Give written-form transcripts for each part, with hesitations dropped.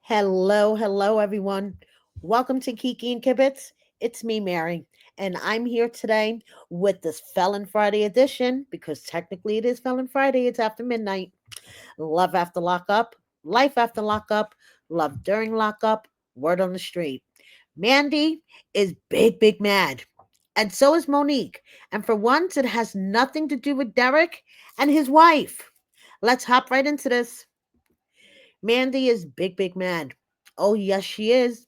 Hello, everyone. Welcome to Kiki and Kibitz. It's me, Mary, and I'm here today with this Felon Friday edition because technically it is Felon Friday. It's after midnight. Love after lockup, life after lockup, love during lockup, word on the street. Mandy is big mad, and so is Monique. And for once, it has nothing to do with Derek and his wife. Let's hop right into this. Mandy is big mad. Oh, yes, she is.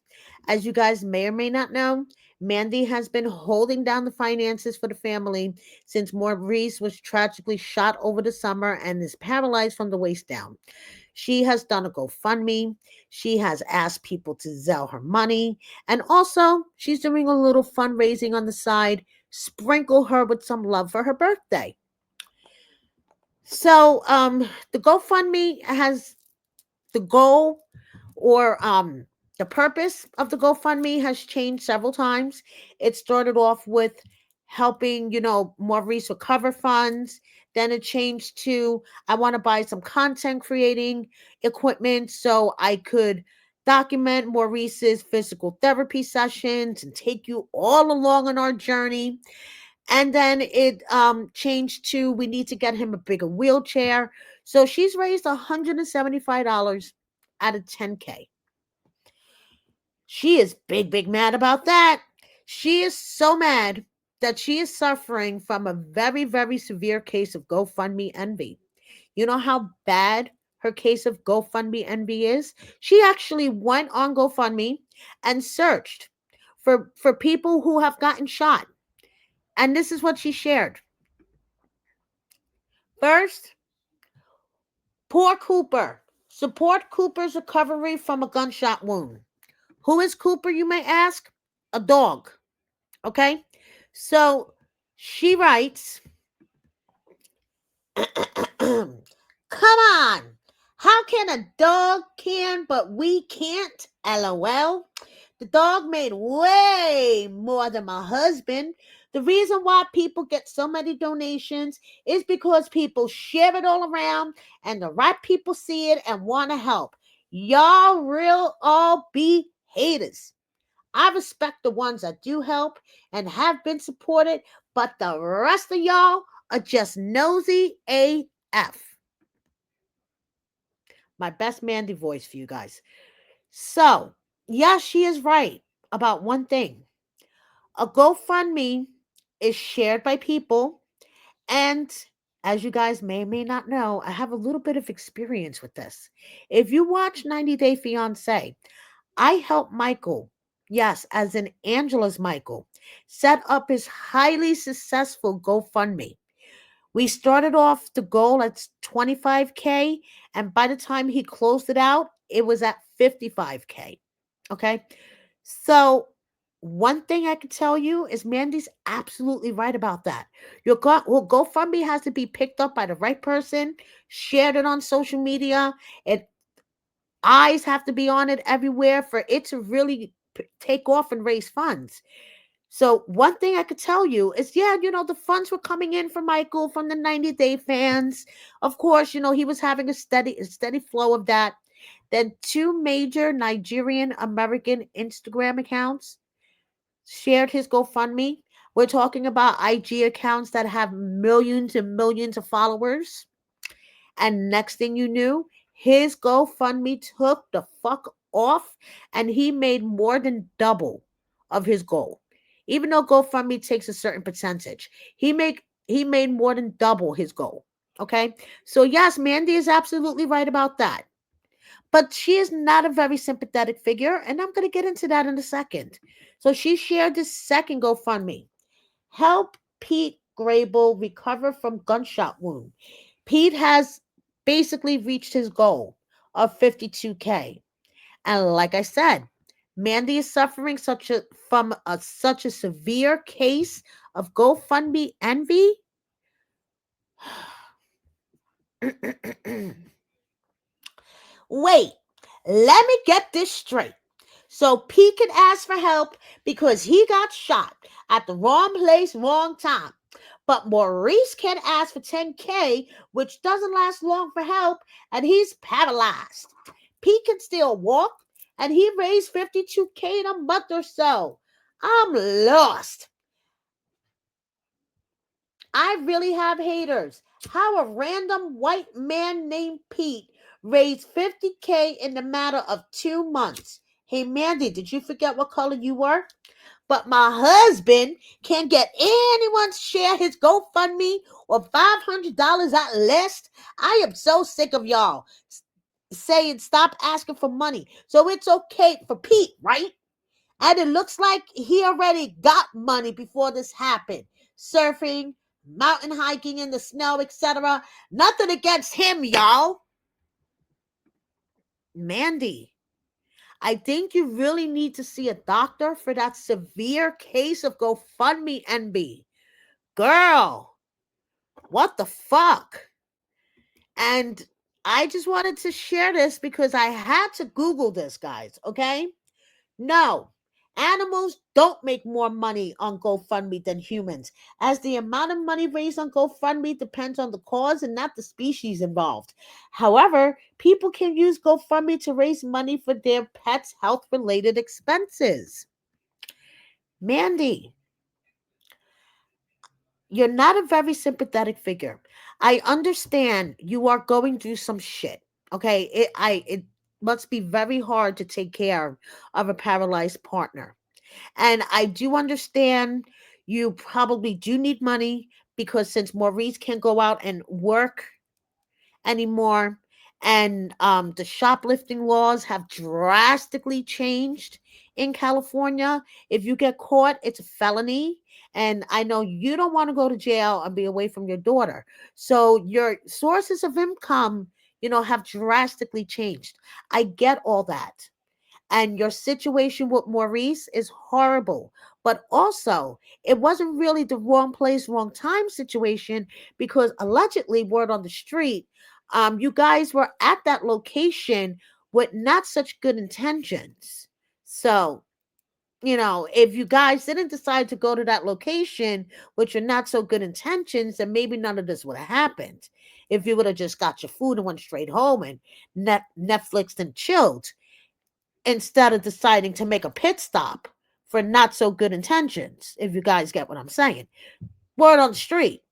As you guys may or may not know, Mandy has been holding down the finances for the family since Maurice was tragically shot over the summer and is paralyzed from the waist down. She has done a GoFundMe. She has asked people to Zelle her money. And also, she's doing a little fundraising on the side, sprinkle her with some love for her birthday. So, the GoFundMe has the goal or the purpose of the GoFundMe has changed several times. It started off with helping, Maurice recover funds. Then it changed to I want to buy some content creating equipment so I could document Maurice's physical therapy sessions and take you all along on our journey. And then it changed to we need to get him a bigger wheelchair. So she's raised $175 out of 10K. She is big mad about that. She is so mad that she is suffering from a very severe case of GoFundMe envy. You know how bad her case of GoFundMe envy is? She actually went on GoFundMe and searched for people who have gotten shot. And this is what she shared. First, poor Cooper. Support Cooper's recovery from a gunshot wound. Who is Cooper, you may ask? A dog. Okay? So she writes, come on. How can a dog can but we can't? LOL. The dog made way more than my husband. The reason why people get so many donations is because people share it all around and the right people see it and want to help. Y'all real all be haters. I respect the ones that do help and have been supported, but the rest of y'all are just nosy AF. My best Mandy voice for you guys. So, yeah, she is right about one thing. A GoFundMe is shared by people, and as you guys may or may not know, I have a little bit of experience with this. If you watch 90 Day Fiancé, I helped Michael, yes, as in Angela's Michael, set up his highly successful GoFundMe. We started off the goal at 25K, and by the time he closed it out, it was at 55K. Okay. So, one thing I can tell you is Mandy's absolutely right about that. Well, GoFundMe has to be picked up by the right person, shared it on social media, and eyes have to be on it everywhere for it to really take off and raise funds. So one thing I could tell you is, yeah, the funds were coming in from Michael from the 90 Day fans. Of course, he was having a steady flow of that. Then two major Nigerian American Instagram accounts shared his GoFundMe. We're talking about IG accounts that have millions and millions of followers. And next thing you knew, his GoFundMe took the fuck off and he made more than double of his goal. Even though GoFundMe takes a certain percentage, he made more than double his goal. Okay? So yes, Mandy is absolutely right about that. But she is not a very sympathetic figure, and I'm going to get into that in a second. So she shared this second GoFundMe. Help Pete Grable recover from gunshot wound. Pete has basically reached his goal of 52K. And like I said, Mandy is suffering such a severe case of GoFundMe envy. Wait, let me get this straight. So Pete can ask for help because he got shot at the wrong place, wrong time. But Maurice can ask for 10K, which doesn't last long for help, and he's paralyzed. Pete can still walk, and he raised 52K in a month or so. I'm lost. I really have haters. How a random white man named Pete raised 50K in the matter of 2 months. Hey, Mandy, did you forget what color you were? But my husband can't get anyone to share his GoFundMe or $500 at least. I am so sick of y'all saying stop asking for money. So it's okay for Pete, right? And it looks like he already got money before this happened. Surfing, mountain hiking in the snow, etc. Nothing against him, y'all. Mandy, I think you really need to see a doctor for that severe case of GoFundMe envy. Girl, what the fuck? And I just wanted to share this because I had to Google this, guys, okay? No, animals don't make more money on GoFundMe than humans, as the amount of money raised on GoFundMe depends on the cause and not the species involved. However, people can use GoFundMe to raise money for their pets' health related expenses. Mandy, you're not a very sympathetic figure. I understand you are going through some shit. Okay, it must be very hard to take care of a paralyzed partner. And I do understand you probably do need money because since Maurice can't go out and work anymore, and the shoplifting laws have drastically changed in California. If you get caught, it's a felony. And I know you don't want to go to jail and be away from your daughter. So your sources of income, have drastically changed. I get all that, and your situation with Maurice is horrible. But also, it wasn't really the wrong place, wrong time situation because allegedly, word on the street, you guys were at that location with not such good intentions. So, if you guys didn't decide to go to that location with your not so good intentions, then maybe none of this would have happened. If you would have just got your food and went straight home and Netflixed and chilled, instead of deciding to make a pit stop for not so good intentions, if you guys get what I'm saying. Word on the street.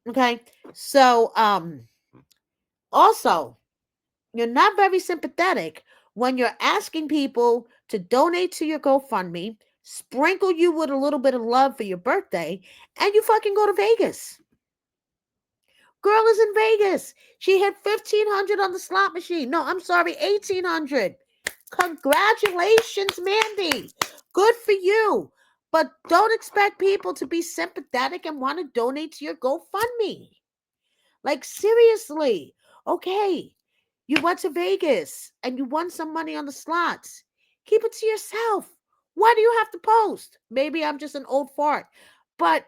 Okay. So also, you're not very sympathetic when you're asking people to donate to your GoFundMe, sprinkle you with a little bit of love for your birthday, and you fucking go to Vegas. Girl is in Vegas. She hit 1,500 on the slot machine. No, I'm sorry, 1,800. Congratulations, Mandy. Good for you. But don't expect people to be sympathetic and want to donate to your GoFundMe. Like, seriously. Okay, you went to Vegas and you won some money on the slots. Keep it to yourself. Why do you have to post? Maybe I'm just an old fart. But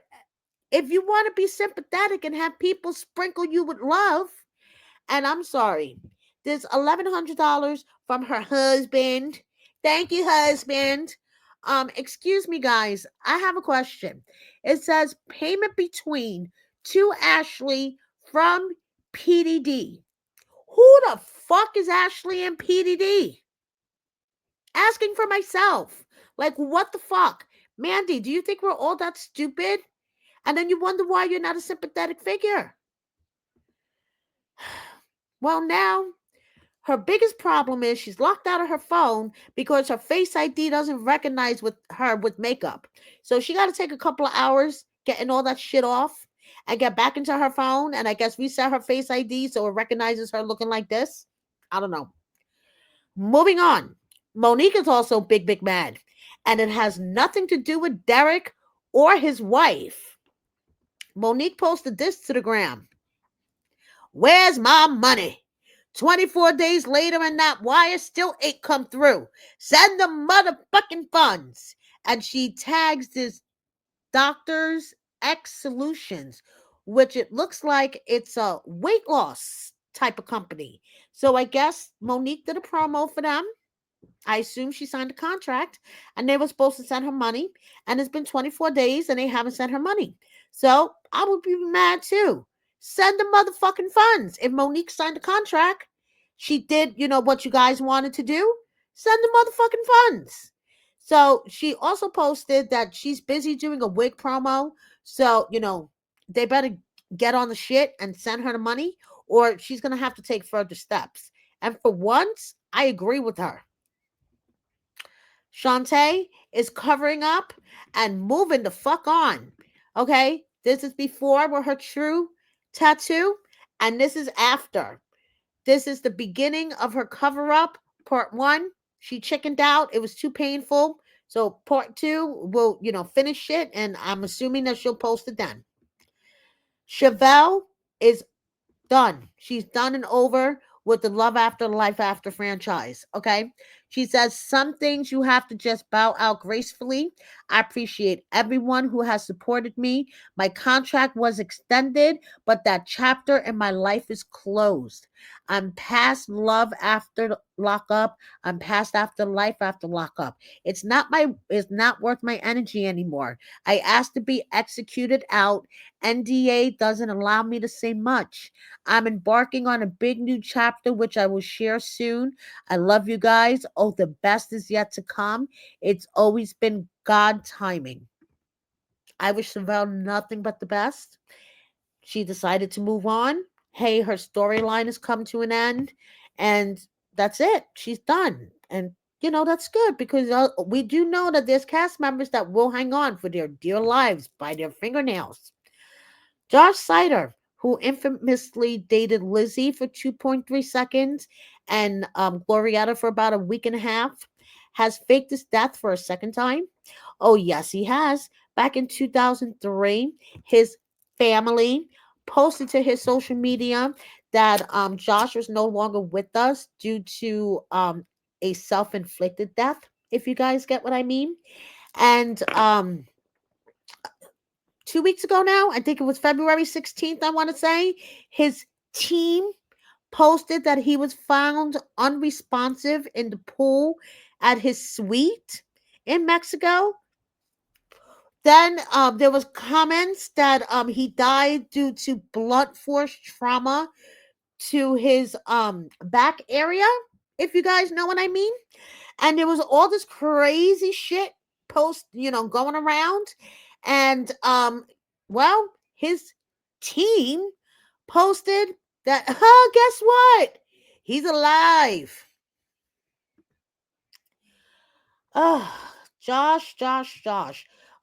if you want to be sympathetic and have people sprinkle you with love, and I'm sorry, there's $1,100 from her husband. Thank you, husband. Excuse me, guys. I have a question. It says payment between to Ashley from PDD. Who the fuck is Ashley and PDD? Asking for myself. Like, what the fuck? Mandy, do you think we're all that stupid? And then you wonder why you're not a sympathetic figure. Well, now her biggest problem is she's locked out of her phone because her Face ID doesn't recognize with her with makeup. So she got to take a couple of hours getting all that shit off and get back into her phone and I guess reset her Face ID so it recognizes her looking like this. I don't know. Moving on. Monique is also big, big mad. And it has nothing to do with Derek or his wife. Monique posted this to the gram. Where's my money? 24 days later and that wire still ain't come through. Send the motherfucking funds. And she tags this Doctor's X Solutions, which it looks like it's a weight loss type of company. So I guess Monique did a promo for them. I assume she signed a contract and they were supposed to send her money. And it's been 24 days and they haven't sent her money. So I would be mad too. Send the motherfucking funds. If Monique signed a contract, she did, what you guys wanted to do. Send the motherfucking funds. So she also posted that she's busy doing a wig promo. So, they better get on the shit and send her the money, or she's going to have to take further steps. And for once, I agree with her. Shante is covering up and moving the fuck on. Okay? This is before with her true tattoo, and this is after. This is the beginning of her cover up. Part one, she chickened out. It was too painful. So part two, will finish it, and I'm assuming that she'll post it then. Chevelle is done. She's done and over with the Love After Life After franchise. Okay. She says some things you have to just bow out gracefully. I appreciate everyone who has supported me. My contract was extended, but that chapter in my life is closed. I'm past love after lockup. I'm past after life after lockup. It's not worth my energy anymore. I asked to be executed out. NDA doesn't allow me to say much. I'm embarking on a big new chapter, which I will share soon. I love you guys. Oh, the best is yet to come. It's always been God timing. I wish Chevelle nothing but the best. She decided to move on. Hey, her storyline has come to an end, and that's it. She's done. And that's good because we do know that there's cast members that will hang on for their dear lives by their fingernails. Josh Seiter, who infamously dated Lizzie for 2.3 seconds and Glorietta for about a week and a half, has faked his death for a second time. Oh, yes, he has. Back in 2003, his family posted to his social media that Josh was no longer with us due to a self inflicted death, if you guys get what I mean. And 2 weeks ago now, I think it was February 16th, I want to say, his team posted that he was found unresponsive in the pool at his suite in Mexico. Then there was comments that he died due to blunt force trauma to his back area, if you guys know what I mean. And there was all this crazy shit going around. And well, his team posted that, oh, guess what? He's alive. Oh, Josh.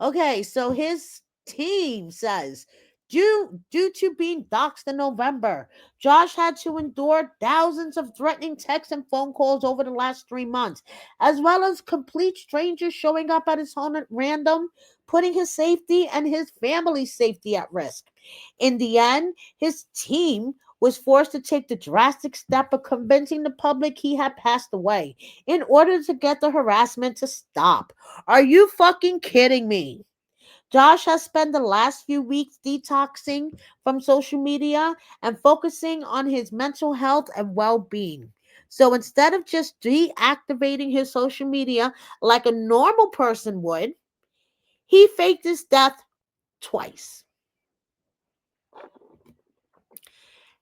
Okay, so his team says, due to being doxxed in November, Josh had to endure thousands of threatening texts and phone calls over the last 3 months, as well as complete strangers showing up at his home at random, putting his safety and his family's safety at risk. In the end, his team was forced to take the drastic step of convincing the public he had passed away in order to get the harassment to stop. Are you fucking kidding me? Josh has spent the last few weeks detoxing from social media and focusing on his mental health and well being. So instead of just deactivating his social media like a normal person would, he faked his death twice.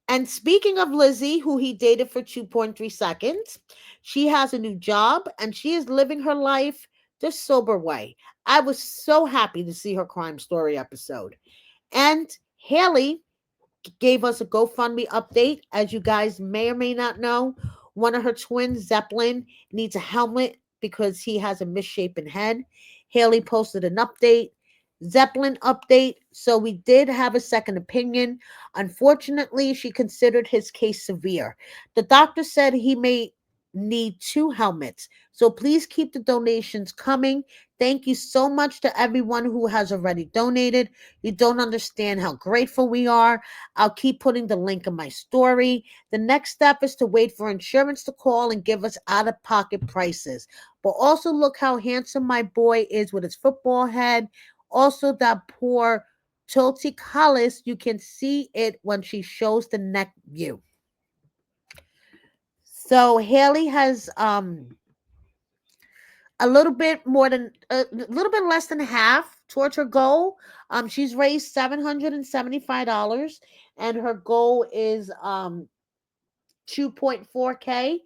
And speaking of Lizzie, who he dated for 2.3 seconds, she has a new job and she is living her life the sober way. I was so happy to see her crime story episode. And Haley gave us a GoFundMe update. As you guys may or may not know, one of her twins, Zeppelin, needs a helmet because he has a misshapen head. Haley posted an update. Zeppelin update. So we did have a second opinion. Unfortunately, she considered his case severe. The doctor said he may need two helmets. So please keep the donations coming. Thank you so much to everyone who has already donated. You don't understand how grateful we are. I'll keep putting the link in my story. The next step is to wait for insurance to call and give us out of pocket prices. But also look how handsome my boy is with his football head. Also, that poor Tilty Collis, you can see it when she shows the neck view. So Haley has a little bit more than a little bit less than half towards her goal. She's raised $775, and her goal is 2.4K.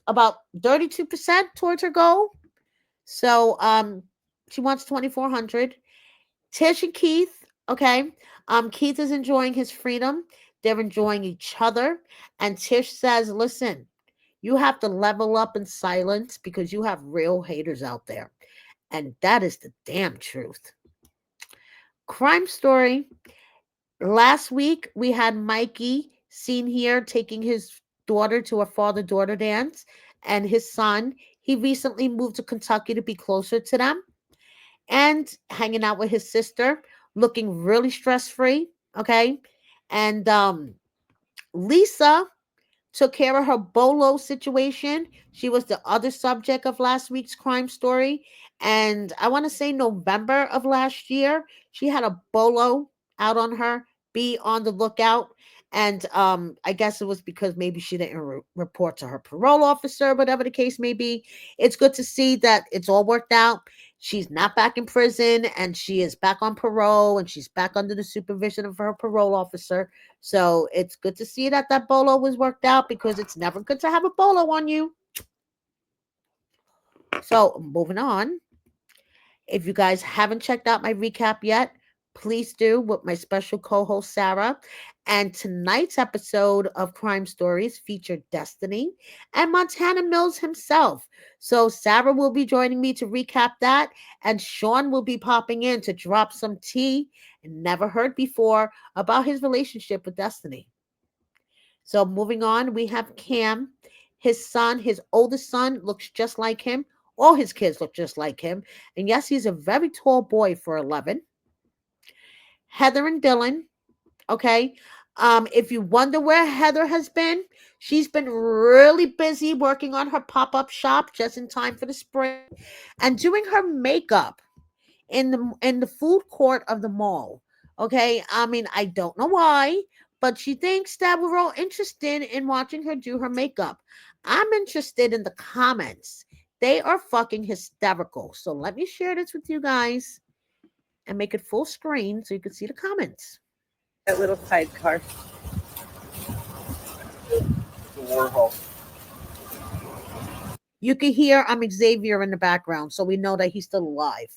about 32% towards her goal. So she wants 2,400. Tish and Keith, okay. Keith is enjoying his freedom. They're enjoying each other. And Tish says, listen, you have to level up in silence because you have real haters out there. And that is the damn truth. Crime story. Last week we had Mikey seen here taking his daughter to a father daughter dance, and his son, he recently moved to Kentucky to be closer to them and hanging out with his sister, looking really stress free. Okay. And Lisa took care of her bolo situation. She was the other subject of last week's crime story. And I want to say November of last year, she had a bolo out on her. Be on the lookout. And I guess it was because maybe she didn't report to her parole officer, whatever the case may be. It's good to see that it's all worked out. She's not back in prison and she is back on parole and she's back under the supervision of her parole officer. So it's good to see that that bolo was worked out because it's never good to have a bolo on you. So moving on. If you guys haven't checked out my recap yet, please do with my special co-host Sarah. And tonight's episode of Crime Stories featured Destiny and Montana Mills himself. So Sarah will be joining me to recap that, and Sean will be popping in to drop some tea never heard before about his relationship with Destiny. So moving on, we have Cam. His son, his oldest son, looks just like him. All his kids look just like him. And yes, he's a very tall boy for 11. Heather and Dylan, okay. If you wonder where Heather has been, she's been really busy working on her pop-up shop just in time for the spring and doing her makeup in the food court of the mall. Okay, I mean, I don't know why, but she thinks that we're all interested in watching her do her makeup. I'm interested in the comments. They are fucking hysterical. So let me share this with you guys and make it full screen so you can see the comments. That little sidecar. The Warhol. You can hear Xavier in the background, so we know that he's still alive.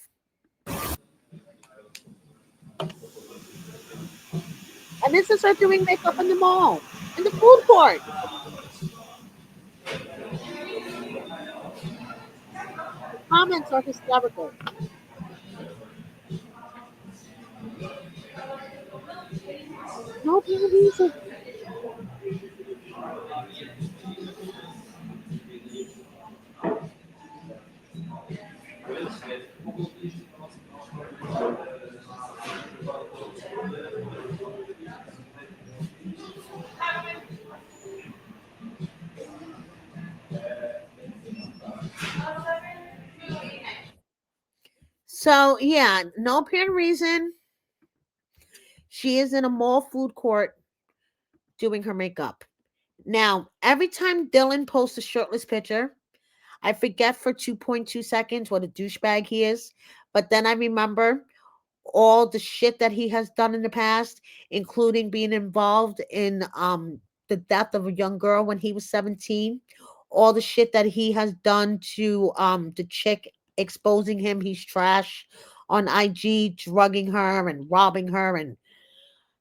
And this is her doing makeup in the mall, in the food court. The comments are hysterical. No apparent reason. So yeah, no apparent reason. She is in a mall food court doing her makeup. Now, every time Dylan posts a shirtless picture, I forget for 2.2 seconds what a douchebag he is. But then I remember all the shit that he has done in the past, including being involved in the death of a young girl when he was 17. All the shit that he has done to the chick exposing him he's trash on IG, drugging her and robbing her. And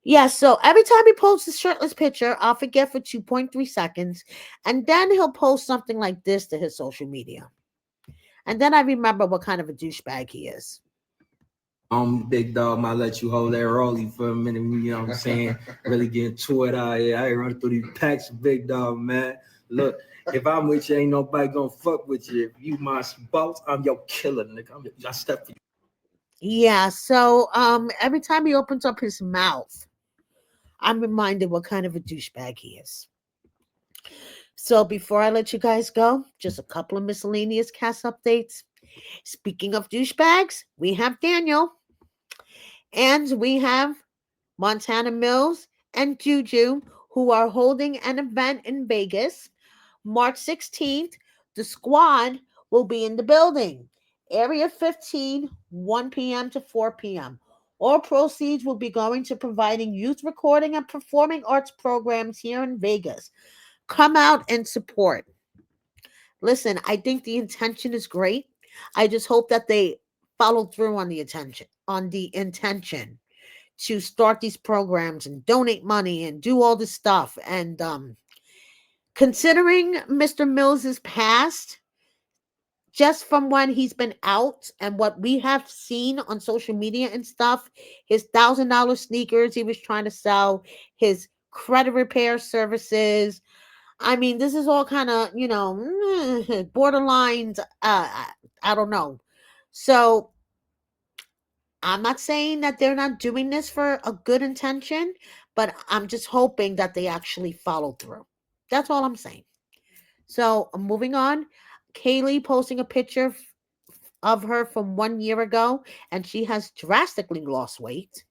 yeah, so every time he posts a shirtless picture, I'll forget for 2.3 seconds. And then he'll post something like this to his social media. And then I remember what kind of a douchebag he is. Big dog, might let you hold that rollie for a minute, you know what I'm saying? Really getting to it out here. I ain't running through these packs, big dog, man. Look, if I'm with you, ain't nobody gonna fuck with you. If you my spouse, I'm your killer, nigga. I step for you. Yeah, so every time he opens up his mouth, I'm reminded what kind of a douchebag he is. So before I let you guys go, just a couple of miscellaneous cast updates. Speaking of douchebags, we have Daniel and we have Montana Mills and Juju, who are holding an event in Vegas March 16th. The squad will be in the building. Area 15, 1 p.m. to 4 p.m. All proceeds will be going to providing youth recording and performing arts programs here in Vegas. Come out and support. Listen, I think the intention is great. I just hope that they follow through on the intention to start these programs and donate money and do all this stuff. And considering Mr. Mills's past, just from when he's been out and what we have seen on social media and stuff, his $1,000 sneakers he was trying to sell, his credit repair services. I mean, this is all kind of, borderline. I don't know. So I'm not saying that they're not doing this for a good intention, but I'm just hoping that they actually follow through. That's all I'm saying. So moving on, Kaylee posting a picture of her from 1 year ago, and she has drastically lost weight.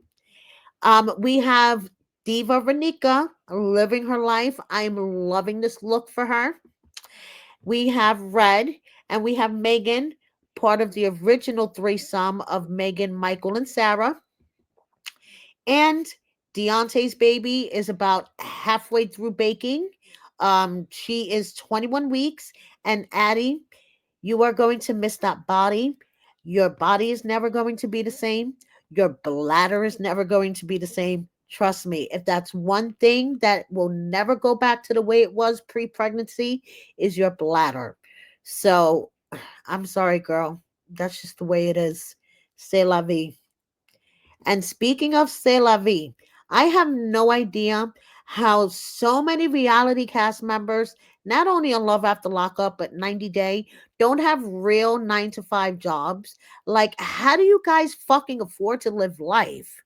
We have Diva Renika living her life. I'm loving this look for her. We have Red, and we have Megan, part of the original threesome of Megan, Michael, and Sarah. And Deontay's baby is about halfway through baking. She is 21 weeks. And Addie, you are going to miss that body. Your body is never going to be the same. Your bladder is never going to be the same. Trust me, if that's one thing that will never go back to the way it was pre-pregnancy, is your bladder. So I'm sorry, girl. That's just the way it is. C'est la vie. And speaking of C'est la vie, I have no idea how so many reality cast members, not only on Love After Lockup, but 90 Day, don't have real 9 to 5 jobs. Like, how do you guys fucking afford to live life?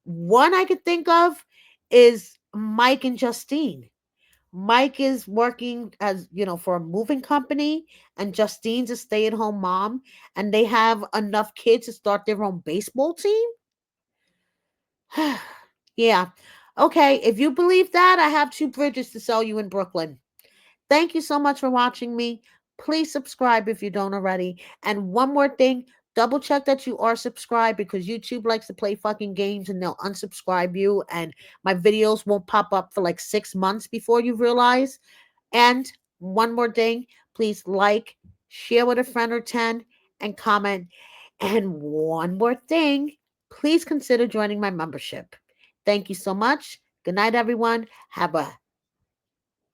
One I could think of is Mike and Justine. Mike is working as, for a moving company, and Justine's a stay at home mom, and they have enough kids to start their own baseball team. Yeah. Okay. If you believe that, I have 2 bridges to sell you in Brooklyn. Thank you so much for watching me. Please subscribe if you don't already. And one more thing, double check that you are subscribed, because YouTube likes to play fucking games and they'll unsubscribe you, and my videos won't pop up for like 6 months before you realize. And one more thing, please like, share with a friend or 10, and comment. And one more thing, please consider joining my membership. Thank you so much. Good night, everyone. Have a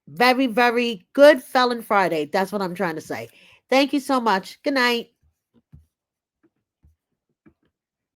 very, very good Felon Friday. That's what I'm trying to say. Thank you so much. Good night.